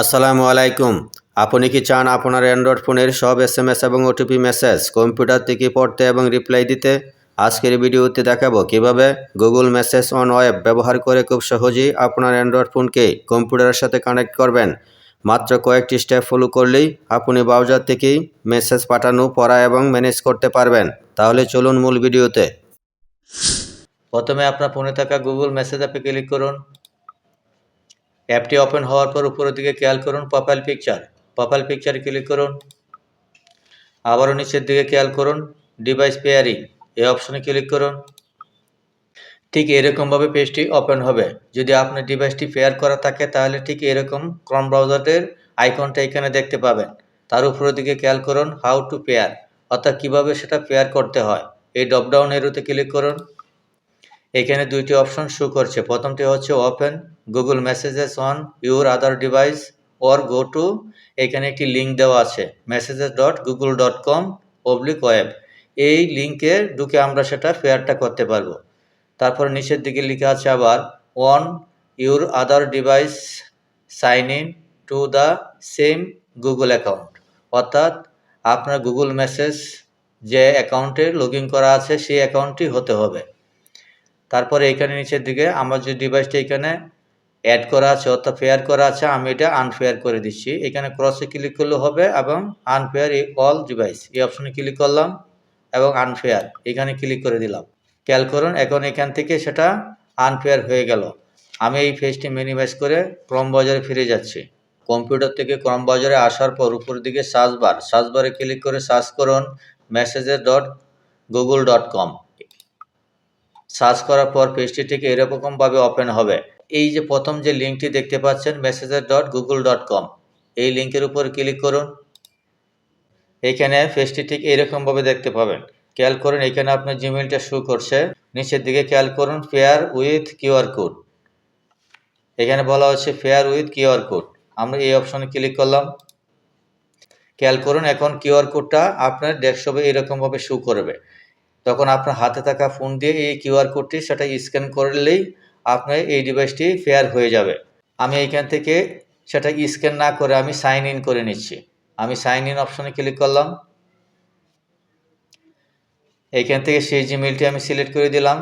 আসসালামু আলাইকুম। আপনি কি চান আপনার অ্যান্ড্রয়েড ফোনের সব এসএমএস এবং ওটিপি মেসেজ কম্পিউটার থেকে পড়তে এবং রিপ্লাই দিতে? আজকের ভিডিওতে দেখাবো কিভাবে গুগল মেসেজ অন ওয়েব ব্যবহার করে খুব সহজেই আপনার অ্যান্ড্রয়েড ফোনকে কম্পিউটারের সাথে কানেক্ট করবেন। মাত্র কয়েকটি স্টেপ ফলো করলেই আপনি ব্রাউজার থেকেই মেসেজ পাঠানো, পড়া এবং ম্যানেজ করতে পারবেন। তাহলে চলুন মূল ভিডিওতে। প্রথমে আপনার ফোনে থাকা গুগল মেসেজ অ্যাপে ক্লিক করুন। অ্যাপটি ওপেন হওয়ার পর উপরের দিকে খেয়াল করুন প্রোফাইল পিকচারে ক্লিক করুন। আবারও নিচের দিকে খেয়াল করুন ডিভাইস পেয়ারিং, এই অপশনে ক্লিক করুন। ঠিক এরকমভাবে পেজটি ওপেন হবে। যদি আপনার ডিভাইসটি পেয়ার করা থাকে তাহলে ঠিক এরকম ক্রোম ব্রাউজারের আইকনটা এখানে দেখতে পাবেন। তার উপরের দিকে খেয়াল করুন হাউ টু পেয়ার, অর্থাৎ কীভাবে সেটা পেয়ার করতে হয়। এই ড্রপডাউন এরোতে ক্লিক করুন। এখানে দুইটি অপশন শো করছে। প্রথমটি হচ্ছে open Google messages on your other device or go to, এখানে একটি লিঙ্ক দেওয়া আছে messages.google.com/web। এই লিঙ্কে ঢুকে আমরা সেটা পেয়ারটা করতে পারবো। তারপর নিচের দিকে লেখা আছে আবার on your other device sign in to the same Google account, অর্থাৎ আপনার গুগল মেসেজ যে অ্যাকাউন্টে লগ ইন করা আছে সেই অ্যাকাউন্টটি হতে হবে। তারপরে এখানে নিচের দিকে আমার যে ডিভাইসটা এখানে অ্যাড করা আছে অর্থাৎ পেয়ার করা আছে, আমি এটা আনপেয়ার করে দিচ্ছি। এখানে ক্রসে ক্লিক করলে হবে এবং আনপেয়ার অল ডিভাইস এই অপশনে ক্লিক করলাম এবং আনপেয়ার এখানে ক্লিক করে দিলাম। খেয়াল করুন এখন এখান থেকে সেটা আনপেয়ার হয়ে গেল। আমি এই পেজটি মিনিমাইজ করে ক্রোম ব্রাউজারে ফিরে যাচ্ছি। কম্পিউটার থেকে ক্রোম ব্রাউজারে আসার পর উপরের দিকে সার্চবারে ক্লিক করে সার্চ করুন messages.google.com। সার্চ করার পর পেজটি ঠিক এরকমভাবে ওপেন হবে। এই যে প্রথম যে লিঙ্কটি দেখতে পাচ্ছেন messages.google.com, এই লিঙ্কের উপর ক্লিক করুন। এখানে পেজটি ঠিক এরকমভাবে দেখতে পাবেন। খেয়াল করুন এখানে আপনার জিমেইলটা শো করছে। নিচের দিকে খেয়াল করুন পেয়ার উইথ কিউআর কোড, এখানে বলা হচ্ছে পেয়ার উইথ কিউআর কোড। আমরা এই অপশনে ক্লিক করলাম। খেয়াল করুন এখন কিউআর কোডটা আপনার ডেস্কটপে এরকমভাবে শো করবে। তখন আপনার হাতে থাকা ফোন দিয়ে এই কিউআর কোডটি সেটা স্ক্যান করলেই আপনার এই ডিভাইসটি পেয়ার হয়ে যাবে। আমি এইখান থেকে সেটা স্ক্যান না করে আমি সাইন ইন করে নিচ্ছি। আমি সাইন ইন অপশনে ক্লিক করলাম। এইখান থেকে সেই জিমেইলটি আমি সিলেক্ট করে দিলাম।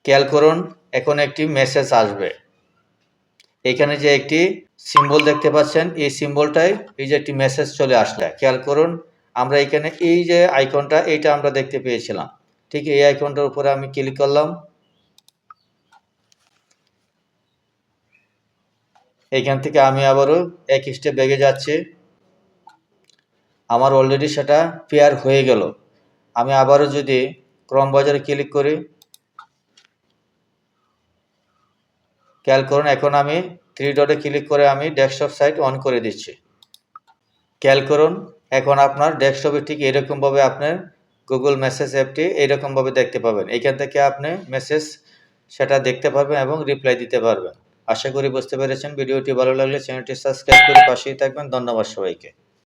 খেয়াল করুন এখন একটি মেসেজ আসবে। এখানে যে একটি সিম্বল দেখতে পাচ্ছেন এই সিম্বলটাই এই যে একটি মেসেজ চলে আসলে খেয়াল করুন আমরা এখানে এই যে আইকনটা এইটা আমরা দেখতে পেয়েছিলাম। ঠিক এই আইকনটার উপরে আমি ক্লিক করলাম। এইখান থেকে আমি আবারও এক স্টেপ এগিয়ে যাচ্ছি। আমার অলরেডি সেটা পেয়ার হয়ে গেল। আমি আবারও যদি ক্রোম ব্রাউজারে ক্লিক করি, খেয়াল করুন এখন আমি 3 ডটে ক্লিক করে আমি ডেস্কটপ সাইট অন করে দিচ্ছি। খেয়াল করুন এখন আপনার ডেস্কটপে ঠিক এরকমভাবে আপনার গুগল মেসেজ অ্যাপটি এইরকমভাবে দেখতে পাবেন। এখান থেকে আপনি মেসেজ সেটা দেখতে পারবেন এবং রিপ্লাই দিতে পারবেন। আশা করি বুঝতে পেরেছেন। ভিডিওটি ভালো লাগলে চ্যানেলটি সাবস্ক্রাইব করে পাশেই থাকবেন। ধন্যবাদ সবাইকে।